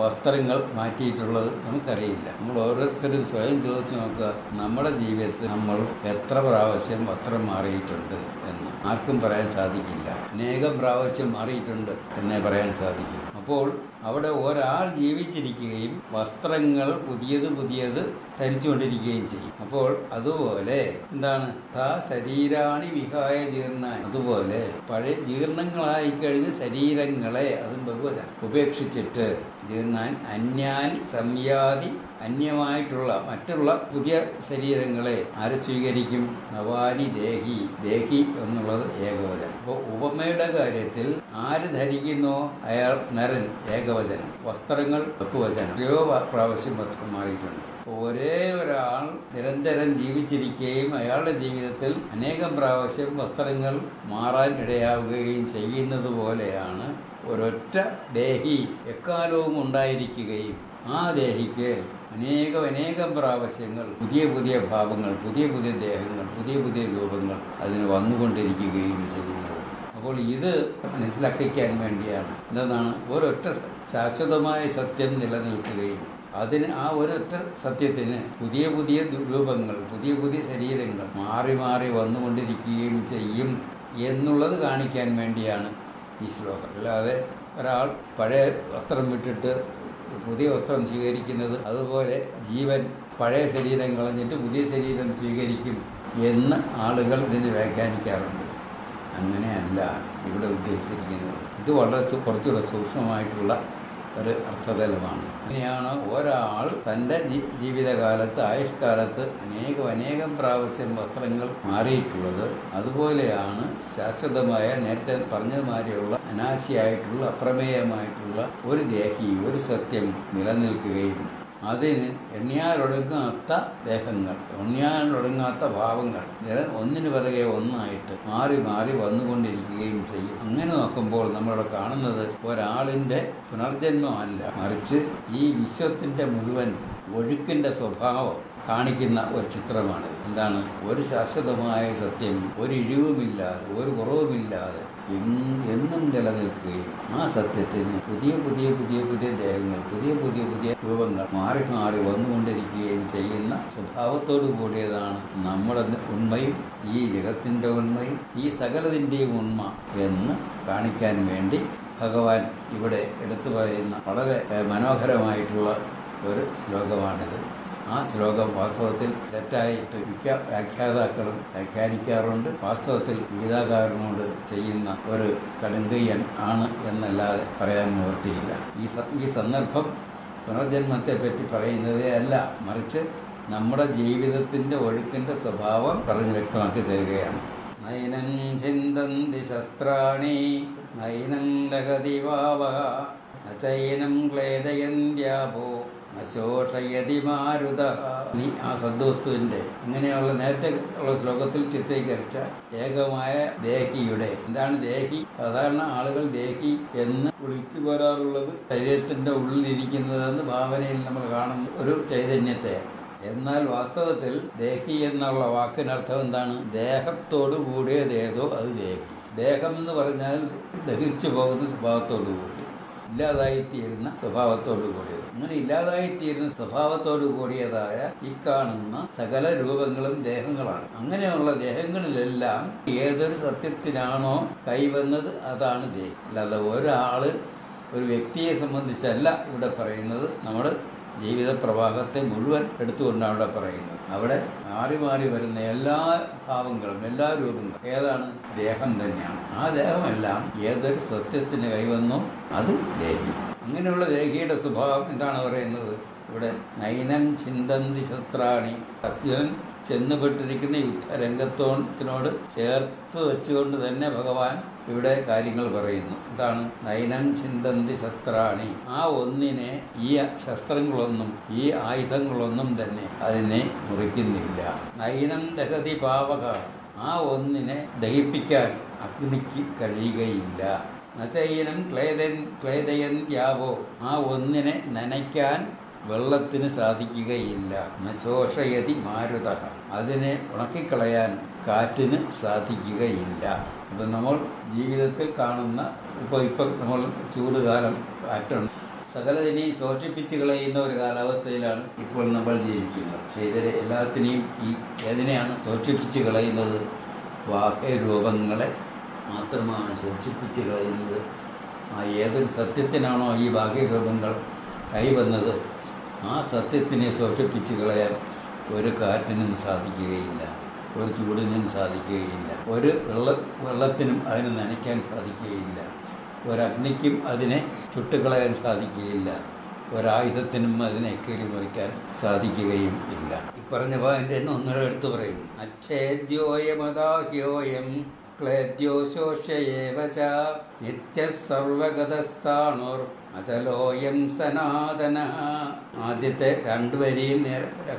[SPEAKER 1] വസ്ത്രങ്ങൾ മാറ്റിയിട്ടുള്ളത് നമുക്കറിയില്ല. നമ്മൾ ഓരോരുത്തരും സ്വയം ചോദിച്ചു നോക്കുക, നമ്മുടെ ജീവിതത്തിൽ നമ്മൾ എത്ര പ്രാവശ്യം വസ്ത്രം മാറിയിട്ടുണ്ട് എന്ന്. ആർക്കും പറയാൻ സാധിക്കില്ല. അനേകം പ്രാവശ്യം മാറിയിട്ടുണ്ട് എന്നേ പറയാൻ സാധിക്കും. അപ്പോൾ അവിടെ ഒരാൾ ജീവിച്ചിരിക്കുകയും വസ്ത്രങ്ങൾ പുതിയത് ധരിച്ചുകൊണ്ടിരിക്കുകയും ചെയ്യും. അപ്പോൾ അതുപോലെ എന്താണ്? താ ശരീരാണി വിഹായ ജീർണാനി, അതുപോലെ പഴയ ജീർണങ്ങളായി കഴിഞ്ഞ ശരീരങ്ങളെ, അതും ബഹുവചനം, ഉപേക്ഷിച്ചിട്ട് ജീർണാൻ അന്യാനി സംയാതി, അന്യമായിട്ടുള്ള മറ്റുള്ള പുതിയ ശരീരങ്ങളെ ആര് സ്വീകരിക്കും? നവാനി ദേഹി. ദേഹി എന്നുള്ളത് ഏകവചനം. അപ്പോൾ ഉപമയുടെ കാര്യത്തിൽ ആര് ധരിക്കുന്നോ അയാൾ നരൻ, ഏകവചനം. വസ്ത്രങ്ങൾ ബഹുവചനം. എത്രയോ പ്രാവശ്യം വസ്ത്രം മാറിയിട്ടുണ്ട്. ഒരേ ഒരാൾ നിരന്തരം ജീവിച്ചിരിക്കുകയും അയാളുടെ ജീവിതത്തിൽ അനേകം പ്രാവശ്യം വസ്ത്രങ്ങൾ മാറാൻ ഇടയാവുകയും ചെയ്യുന്നത് പോലെയാണ് ഒരൊറ്റ ദേഹി എക്കാലവും ഉണ്ടായിരിക്കുകയും ആ ദേഹിക്ക് അനേകം പ്രാവശ്യങ്ങൾ പുതിയ ഭാവങ്ങൾ, പുതിയ ദേഹങ്ങൾ, പുതിയ രൂപങ്ങൾ അതിന് വന്നുകൊണ്ടിരിക്കുകയും ചെയ്യുന്നത്. അപ്പോൾ ഇത് മനസ്സിലാക്കിക്കാൻ വേണ്ടിയാണ് എന്താണ് ഒരൊറ്റ ശാശ്വതമായ സത്യം നിലനിൽക്കുകയും അതിന് ആ ഒരൊറ്റ സത്യത്തിന് പുതിയ രൂപങ്ങൾ, പുതിയ ശരീരങ്ങൾ മാറി വന്നുകൊണ്ടിരിക്കുകയും ചെയ്യും എന്നുള്ളത് കാണിക്കാൻ വേണ്ടിയാണ് ഈ ശ്ലോകം. അല്ലാതെ ഒരാൾ പഴയ വസ്ത്രം വിട്ടിട്ട് പുതിയ വസ്ത്രം സ്വീകരിക്കുന്നത് അതുപോലെ ജീവൻ പഴയ ശരീരം കളഞ്ഞിട്ട് പുതിയ ശരീരം സ്വീകരിക്കും എന്ന് ആളുകൾ ഇതിന് വ്യാഖ്യാനിക്കാറുണ്ട്. അങ്ങനെയല്ല ഇവിടെ ഉദ്ദേശിച്ചിരിക്കുന്നത്. ഇത് വളരെ കുറച്ചുകൂടെ സൂക്ഷ്മമായിട്ടുള്ള ഒരു അർത്ഥതലമാണ്. അങ്ങനെയാണ് ഒരാൾ തൻ്റെ ജീവിതകാലത്ത് ആയുഷ്കാലത്ത് അനേകം പ്രാവശ്യം വസ്ത്രങ്ങൾ മാറിയിട്ടുള്ളത്. അതുപോലെയാണ് ശാശ്വതമായ, നേരത്തെ പറഞ്ഞതുമാതിരിയുള്ള അനാശിയായിട്ടുള്ള അപ്രമേയമായിട്ടുള്ള ഒരു ദേഹി, ഒരു സത്യം നിലനിൽക്കുകയും അതിന് എണ്ണിയാലൊടുങ്ങാത്ത ദേഹങ്ങൾ, എണ്ണിയാലൊടുങ്ങാത്ത ഭാവങ്ങൾ ഒന്നിനു പിറകെ ഒന്നായിട്ട് മാറി മാറി വന്നുകൊണ്ടിരിക്കുകയും ചെയ്യും. അങ്ങനെ നോക്കുമ്പോൾ നമ്മളിവിടെ കാണുന്നത് ഒരാളിൻ്റെ പുനർജന്മമല്ല, മറിച്ച് ഈ വിശ്വത്തിൻ്റെ മുഴുവൻ ഒഴുക്കിൻ്റെ സ്വഭാവം കാണിക്കുന്ന ഒരു ചിത്രമാണ്. എന്താണ്? ഒരു ശാശ്വതമായ സത്യം, ഒരു ഇഴിവുമില്ലാതെ, ഒരു കുറവുമില്ലാതെ എന്നും നിലനിൽക്കുകയും ആ സത്യത്തിന് പുതിയ ദേഹങ്ങൾ, പുതിയ രൂപങ്ങൾ മാറി മാറി വന്നുകൊണ്ടിരിക്കുകയും ചെയ്യുന്ന സ്വഭാവത്തോടു കൂടിയതാണ് നമ്മുടെ ഉണ്മയും, ഈ ജഗത്തിൻ്റെ ഉണ്മയും, ഈ സകലതിൻ്റെയും ഉണ്മ എന്ന് കാണിക്കാൻ വേണ്ടി ഭഗവാൻ ഇവിടെ എടുത്തു പറയുന്ന വളരെ മനോഹരമായിട്ടുള്ള ഒരു ശ്ലോകമാണിത്. ആ ശ്ലോകം വാസ്തവത്തിൽ തെറ്റായിട്ട് മിക്ക വ്യാഖ്യാതാക്കളും വ്യാഖ്യാനിക്കാറുണ്ട്. വാസ്തവത്തിൽ ഗീതാകാരനോട് ചെയ്യുന്ന ഒരു കടുങ്കയ്യൻ ആണ് എന്നല്ലാതെ പറയാൻ നിവൃത്തിയില്ല. ഈ സന്ദർഭം പുനർജന്മത്തെപ്പറ്റി പറയുന്നതേ അല്ല, മറിച്ച് നമ്മുടെ ജീവിതത്തിൻ്റെ ഒഴുക്കിൻ്റെ സ്വഭാവം പറഞ്ഞ് വ്യക്തമാക്കി തരികയാണ്. നൈനം ചിന്തന്തി ശസ്ത്രാണി നൈനം ദഹതി വാവഃ നചൈനം ക്ലേദയന്ത്യാപോ അശോഷയതി മാരുതഃ. നീ ആ സദ്വസ്തുവിൻ്റെ ഇങ്ങനെയുള്ള നേരത്തെ ഉള്ള ശ്ലോകത്തിൽ ചിത്രീകരിച്ച ഏകമായ ദേഹിയുടെ, എന്താണ് ദേഹി? സാധാരണ ആളുകൾ ദേഹി എന്ന് വിളിച്ചു പോരാറുള്ളത് ശരീരത്തിൻ്റെ ഉള്ളിലിരിക്കുന്നതെന്ന് ഭാവനയിൽ നമ്മൾ കാണുന്ന ഒരു ചൈതന്യത്തെ. എന്നാൽ വാസ്തവത്തിൽ ദേഹി എന്നുള്ള വാക്കിനർത്ഥം എന്താണ്? ദേഹത്തോടു കൂടിയതേതോ അത് ദേഹി. ദേഹം എന്ന് പറഞ്ഞാൽ ദഹിച്ചു പോകുന്ന സ്വഭാവത്തോടു കൂടി, ഇല്ലാതായിത്തീരുന്ന സ്വഭാവത്തോടു കൂടിയത്. അങ്ങനെ ഇല്ലാതായിത്തീരുന്ന സ്വഭാവത്തോടു കൂടിയതായ ഈ കാണുന്ന സകല രൂപങ്ങളും ദേഹങ്ങളാണ്. അങ്ങനെയുള്ള ദേഹങ്ങളിലെല്ലാം ഏതൊരു സത്യത്തിനാണോ കൈവന്നത് അതാണ് ദേഹി. അല്ലാതെ ഒരാള്, ഒരു വ്യക്തിയെ സംബന്ധിച്ചല്ല ഇവിടെ പറയുന്നത്. നമ്മുടെ ജീവിത പ്രവാഹത്തെ മുഴുവൻ എടുത്തുകൊണ്ടാണ് അവിടെ പറയുന്നത്. അവിടെ മാറി മാറി വരുന്ന എല്ലാ ഭാവങ്ങളും, എല്ലാ രൂപങ്ങളും ഏതാണ്? ദേഹം തന്നെയാണ്. ആ ദേഹമെല്ലാം ഏതൊരു സത്യത്തിന് കൈവന്നോ അത് ദേഹി. അങ്ങനെയുള്ള ദേഹിയുടെ സ്വഭാവം എന്താണ് പറയുന്നത് ഇവിടെ? നൈനം ചിന്തന്തി ശസ്ത്രാണി. അർജുനൻ ചെന്നുപെട്ടിരിക്കുന്ന യുദ്ധരംഗത്തോട് ചേർത്ത് വെച്ചുകൊണ്ട് തന്നെ ഭഗവാൻ ഇവിടെ കാര്യങ്ങൾ പറയുന്നു. എന്താണ്? നൈനം ചിന്തന്തി ശസ്ത്രാണി. ആ ഒന്നിനെ, ഈ ശസ്ത്രങ്ങളൊന്നും, ഈ ആയുധങ്ങളൊന്നും തന്നെ അതിനെ മുറിക്കുന്നില്ല. നൈനം ദഹതി പാവക. ആ ഒന്നിനെ ദഹിപ്പിക്കാൻ അഗ്നിക്ക് കഴിയുകയില്ല. നചൈനം ക്ലേദയന്ത്യാവോ. ആ ഒന്നിനെ നനയ്ക്കാൻ വെള്ളത്തിന് സാധിക്കുകയില്ല. നശോഷയതി മാരുതഃ. അതിനെ ഉണക്കിക്കളയാൻ കാറ്റിന് സാധിക്കുകയില്ല. അപ്പം നമ്മൾ ജീവിതത്തിൽ കാണുന്ന ഇപ്പോൾ നമ്മൾ ചൂടുകാലം, കാറ്റുണ്ട്, സകലതിനെയും ശോഷിപ്പിച്ച് കളയുന്ന ഒരു കാലാവസ്ഥയിലാണ് ഇപ്പോൾ നമ്മൾ ജീവിക്കുന്നത്. പക്ഷേ ഇതിൽ എല്ലാത്തിനെയും ഏതിനെയാണ് ശോഷിപ്പിച്ച് കളയുന്നത്? ബാഹ്യരൂപങ്ങളെ മാത്രമാണ് ശോഷിപ്പിച്ച് കളയുന്നത്. ഏതൊരു സത്യത്തിനാണോ ഈ ബാഹ്യരൂപങ്ങൾ കൈവന്നത് ആ സത്യത്തിനെ ശോഷിപ്പിച്ച് കളയാൻ ഒരു കാറ്റിനും സാധിക്കുകയില്ല, ഒരു ചൂടിനും സാധിക്കുകയില്ല, ഒരു വെള്ളത്തിനും അതിനെ നനയ്ക്കാൻ സാധിക്കുകയില്ല, ഒരഗ്നിക്കും അതിനെ ചുട്ടുകളയാൻ സാധിക്കുകയില്ല, ഒരായുധത്തിനും അതിനെ കീറിമുറിക്കാൻ സാധിക്കുകയും ഇല്ല. ഈ പറഞ്ഞ അതിൻ്റെ തന്നെ ഒന്നുകൂടെ എടുത്തു പറയും. അച്ഛേദ്യോയമദാഹ്യോയം ക്ലേദ്യോ ശോഷ്യയേവ ച നിത്യഃ സർവഗതസ്ഥാണുർ അചലോയം സനാതനഃ. ആദ്യത്തെ രണ്ട് വരിയിൽ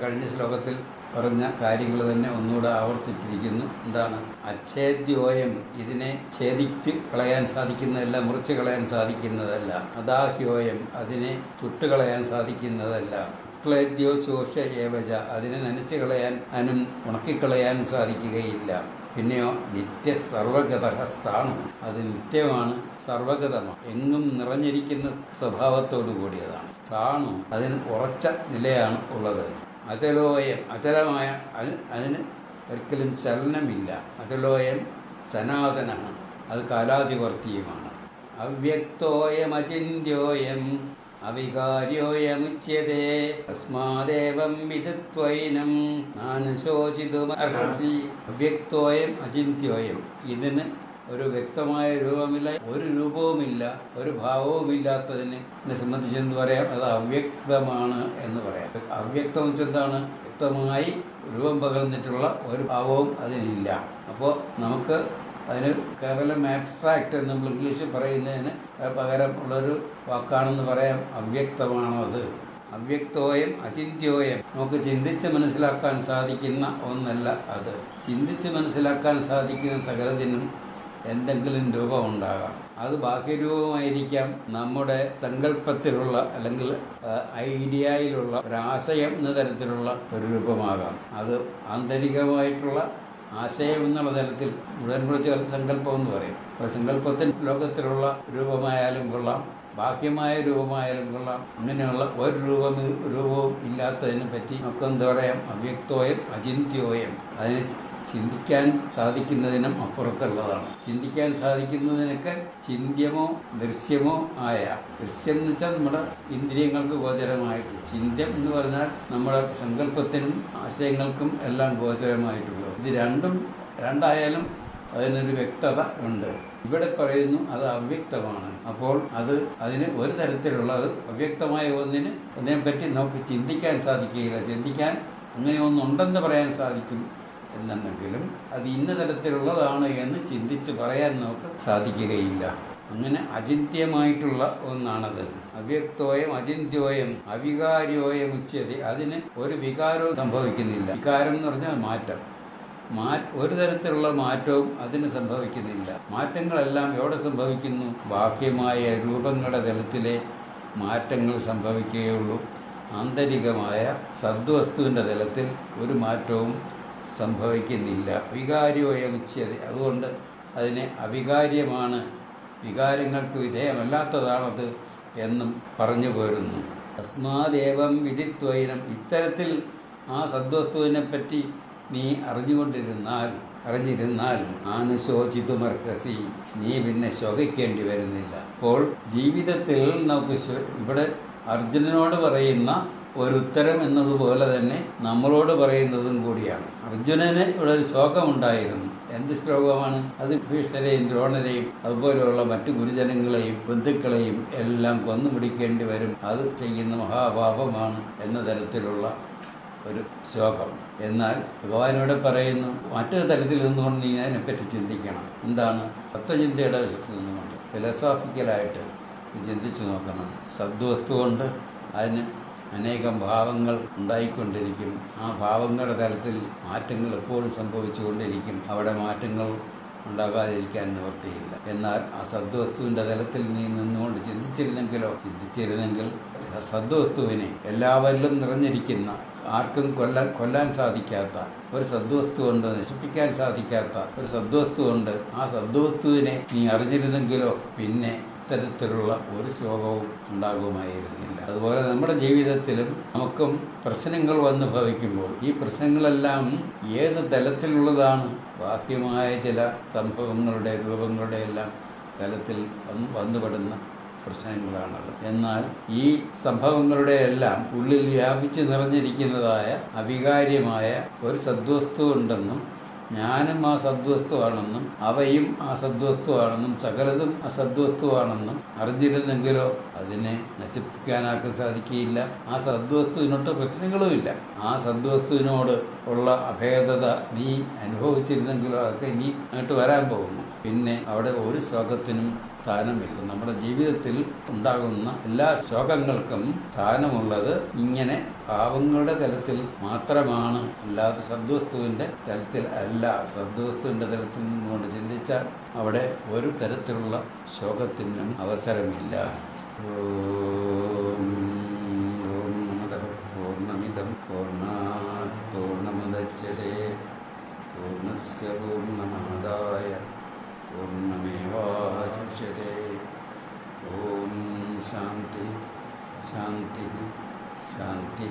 [SPEAKER 1] കഴിഞ്ഞ ശ്ലോകത്തിൽ പറഞ്ഞ കാര്യങ്ങൾ തന്നെ ഒന്നുകൂടെ ആവർത്തിച്ചിരിക്കുന്നു. എന്താണ്? അച്ഛേദ്യോയം. ഇതിനെ ഛേദിച്ച് കളയാൻ സാധിക്കുന്നതല്ല, മുറിച്ച് കളയാൻ സാധിക്കുന്നതല്ല. അദാഹ്യോയം. അതിനെ ചുട്ടുകളയാൻ സാധിക്കുന്നതല്ല. ക്ലേദ്യോ ശോഷ്യ ഏവച. അതിനെ നനച്ച് കളയാൻ, ഉണക്കിക്കളയാൻ സാധിക്കുകയില്ല. പിന്നെയോ നിത്യ സർവഗതഃ സ്ഥാണു. അത് നിത്യമാണ്, സർവഗതമാണ്, എങ്ങും നിറഞ്ഞിരിക്കുന്ന സ്വഭാവത്തോടു കൂടിയതാണ്. സ്ഥാണു. അതിന് ഉറച്ച നിലയാണ് ഉള്ളത്. അചലോയം. അചലമായ, അതിന് ഒരിക്കലും ചലനമില്ല. അചലോയം സനാതനമാണ്, അത് കാലാതിവർത്തിയുമാണ്. അവ്യക്തോയമചിന്യോയം അവികാര്യോയമുച്യതേ തസ്മാദേവം വിദിത്വൈനം നാനുശോചിതുമർഹസി. അവ്യക്തോയം അചിന്യോയം, ഇതിന് ഒരു വ്യക്തമായ രൂപമില്ല, ഒരു രൂപവുമില്ല, ഒരു ഭാവവുമില്ലാത്തതിനെ സംബന്ധിച്ച് എന്ത് പറയാം? അത് അവ്യക്തമാണ് എന്ന് പറയാം. അവ്യക്തം എന്ന് വെച്ചാൽ എന്താണ്? വ്യക്തമായി രൂപം പകർന്നിട്ടുള്ള ഒരു ഭാവവും അതിനില്ല. അപ്പോൾ നമുക്ക് അതിന് കേവലം ആബ്സ്ട്രാക്റ്റ് എന്ന് നമ്മൾ ഇംഗ്ലീഷിൽ പറയുന്നതിന് പകരം ഉള്ളൊരു വാക്കാണെന്ന് പറയാം, അവ്യക്തമാണോ അത്. അവ്യക്തോയം അചിന്യോയം, നമുക്ക് ചിന്തിച്ച് മനസ്സിലാക്കാൻ സാധിക്കുന്ന ഒന്നല്ല അത്. ചിന്തിച്ച് മനസ്സിലാക്കാൻ സാധിക്കുന്ന സകലത്തിനും എന്തെങ്കിലും രൂപമുണ്ടാകാം. അത് ബാഹ്യരൂപമായിരിക്കാം, നമ്മുടെ സങ്കല്പത്തിലുള്ള അല്ലെങ്കിൽ ഐഡിയയിലുള്ള ഒരാശയം എന്ന തരത്തിലുള്ള ഒരു രൂപമാകാം. അത് ആന്തരികമായിട്ടുള്ള ആശയം എന്നുള്ള തലത്തിൽ മുഴുവൻ ചേർത്ത് സങ്കല്പം എന്ന് പറയും. അപ്പോൾ സങ്കല്പത്തിന് ലോകത്തിലുള്ള രൂപമായാലും കൊള്ളാം, ബാഹ്യമായ രൂപമായാലും കൊള്ളാം. അങ്ങനെയുള്ള ഒരു രൂപവും ഇല്ലാത്തതിനെ പറ്റി നമുക്ക് എന്താ പറയാം? അവ്യക്തോയം അചിന്യോയം. അതിന് ചിന്തിക്കാൻ സാധിക്കുന്നതിനും അപ്പുറത്തുള്ളതാണ്. ചിന്തിക്കാൻ സാധിക്കുന്നതിനൊക്കെ ചിന്യമോ ദൃശ്യമോ ആയ, ദൃശ്യം എന്ന് വെച്ചാൽ നമ്മുടെ ഇന്ദ്രിയങ്ങൾക്ക് ഗോചരമായിട്ടു, ചിന്യം എന്ന് പറഞ്ഞാൽ നമ്മുടെ സങ്കല്പത്തിനും ആശയങ്ങൾക്കും എല്ലാം ഗോചരമായിട്ടുള്ളൂ. ഇത് രണ്ടായാലും അതിനൊരു വ്യക്തത ഉണ്ട്. ഇവിടെ പറയുന്നു അത് അവ്യക്തമാണ്. അപ്പോൾ അതിന് ഒരു തരത്തിലുള്ള അവ്യക്തമായ ഒന്നിനെപ്പറ്റി നമുക്ക് ചിന്തിക്കാൻ സാധിക്കുകയില്ല. ചിന്തിക്കാൻ അങ്ങനെ ഒന്നുണ്ടെന്ന് പറയാൻ സാധിക്കും എന്നുണ്ടെങ്കിലും അത് ഇന്ന തരത്തിലുള്ളതാണ് എന്ന് ചിന്തിച്ച് പറയാൻ നമുക്ക് സാധിക്കുകയില്ല. അങ്ങനെ അചിന്ത്യമായിട്ടുള്ള ഒന്നാണത്. അവ്യക്തോയം അചിന്യോയം അവികാര്യോയം ഉച്യതേ. അതിന് ഒരു വികാരവും സംഭവിക്കുന്നില്ല. വികാരം എന്ന് പറഞ്ഞാൽ മാറ്റം. ഒരു തരത്തിലുള്ള മാറ്റവും അതിന് സംഭവിക്കുന്നില്ല. മാറ്റങ്ങളെല്ലാം എവിടെ സംഭവിക്കുന്നു? ബാഹ്യമായ രൂപങ്ങളുടെ തലത്തിലെ മാറ്റങ്ങൾ സംഭവിക്കുകയുള്ളൂ. ആന്തരികമായ സദ്വസ്തുവിൻ്റെ തലത്തിൽ ഒരു മാറ്റവും സംഭവിക്കുന്നില്ല. വികാര്യോയമുച്യതേ, അതുകൊണ്ട് അതിനെ അവികാര്യമാണ്, വികാരങ്ങൾക്ക് വിധേയമല്ലാത്തതാണത് എന്നും പറഞ്ഞു പോരുന്നു. തസ്മാദേവം വിദിത്വൈനം, ഇത്തരത്തിൽ ആ സദ്വസ്തുവിനെപ്പറ്റി നീ അറിഞ്ഞിരുന്നാൽ ആനുശോചിതുമർഹസി, നീ പിന്നെ ശോഭിക്കേണ്ടി വരുന്നില്ല. അപ്പോൾ ജീവിതത്തിൽ നമുക്ക് ഇവിടെ അർജുനനോട് പറയുന്ന ഒരു ഉത്തരം എന്നതുപോലെ തന്നെ നമ്മളോട് പറയുന്നതും കൂടിയാണ്. അർജുനന് ഇവിടെ ഒരു ശോകമുണ്ടായിരുന്നു. എന്ത് ശ്ലോകമാണ് അത്? ഭീഷ്മരെയും ദ്രോണരെയും അതുപോലെയുള്ള മറ്റു ഗുരുജനങ്ങളെയും ബന്ധുക്കളെയും എല്ലാം കൊന്നുപിടിക്കേണ്ടി വരും, അത് ചെയ്യുന്ന മഹാപാപമാണ് എന്ന തരത്തിലുള്ള ഒരു ശോകം. എന്നാൽ ഭഗവാനോട് പറയുന്നു, മറ്റൊരു തലത്തിൽ നിന്നുകൊണ്ട് നീ അതിനെപ്പറ്റി ചിന്തിക്കണം. എന്താണ്? തത്വചിന്തയുടെ വശത്ത് നിന്നുകൊണ്ട് ഫിലോസോഫിക്കലായിട്ട് ചിന്തിച്ചു നോക്കണം. സദ്വസ്തു കൊണ്ട് അതിന് അനേകം ഭാവങ്ങൾ ഉണ്ടായിക്കൊണ്ടിരിക്കും. ആ ഭാവങ്ങളുടെ തലത്തിൽ മാറ്റങ്ങൾ എപ്പോഴും സംഭവിച്ചുകൊണ്ടിരിക്കും. അവിടെ മാറ്റങ്ങൾ ഉണ്ടാകാതിരിക്കാൻ നിവൃത്തിയില്ല. എന്നാൽ ആ സദ്വസ്തുവിൻ്റെ തലത്തിൽ നീ നിന്നുകൊണ്ട് ചിന്തിച്ചിരുന്നെങ്കിൽ സദ്വസ്തുവിനെ എല്ലാവരിലും നിറഞ്ഞിരിക്കുന്ന, ആർക്കും കൊല്ലാൻ സാധിക്കാത്ത ഒരു സദ്വസ്തു കൊണ്ട്, നശിപ്പിക്കാൻ സാധിക്കാത്ത ഒരു സദ്വസ്തു കൊണ്ട്, ആ സദ്വസ്തുവിനെ നീ അറിഞ്ഞിരുന്നെങ്കിലോ പിന്നെ ഇത്തരത്തിലുള്ള ഒരു ശോകവും ഉണ്ടാകുമായിരുന്നില്ല. അതുപോലെ നമ്മുടെ ജീവിതത്തിലും നമുക്കും പ്രശ്നങ്ങൾ വന്ന് ഭവിക്കുമ്പോൾ ഈ പ്രശ്നങ്ങളെല്ലാം ഏത് തലത്തിലുള്ളതാണ്? ബാഹ്യമായ ചില സംഭവങ്ങളുടെ രൂപങ്ങളുടെ എല്ലാം തലത്തിൽ വന്നുപെടുന്ന പ്രശ്നങ്ങളാണത്. എന്നാൽ ഈ സംഭവങ്ങളുടെ എല്ലാം ഉള്ളിൽ വ്യാപിച്ച് നിറഞ്ഞിരിക്കുന്നതായ അവികാര്യമായ ഒരു സദ്വസ്തു ഉണ്ടെന്നും ഞാനും ആ സദ്വസ്തുവാണെന്നും അവയും ആ സദ്വസ്തുവാണെന്നും സകലതും അസദ്വസ്തുവാണെന്നും അറിഞ്ഞിരുന്നെങ്കിലോ അതിനെ നശിപ്പിക്കാനാർക്കും സാധിക്കുകയില്ല. ആ സദ്വസ്തുവിനൊട്ട് പ്രശ്നങ്ങളുമില്ല. ആ സദ്വസ്തുവിനോട് ഉള്ള അഭേദത നീ അനുഭവിച്ചിരുന്നെങ്കിലോ അതൊക്കെ ഇനി അങ്ങോട്ട് വരാൻ പോകുന്നു. പിന്നെ അവിടെ ഒരു ശോകത്തിനും സ്ഥാനമില്ല. നമ്മുടെ ജീവിതത്തിൽ ഉണ്ടാകുന്ന എല്ലാ ശോകങ്ങൾക്കും സ്ഥാനമുള്ളത് ഇങ്ങനെ ഭാവങ്ങളുടെ തലത്തിൽ മാത്രമാണ്, അല്ലാതെ സദ്വസ്തുവിൻ്റെ തലത്തിൽ അല്ല. സദ്വസ്തുവിൻ്റെ തലത്തിൽ നിന്നുകൊണ്ട് ചിന്തിച്ചാൽ അവിടെ ഒരു തരത്തിലുള്ള ശോകത്തിനും അവസരമില്ല. പൂർണ്ണമിദം പൂർണ്ണാത് പൂർണ്ണമുദച്യതേ പൂർണ്ണസ്യ പൂർണ്ണമാദായ പൂർണ്ണമേവാവശിഷ്യതേ. ഓം ശാന്തി ശാന്തി ശാന്തി.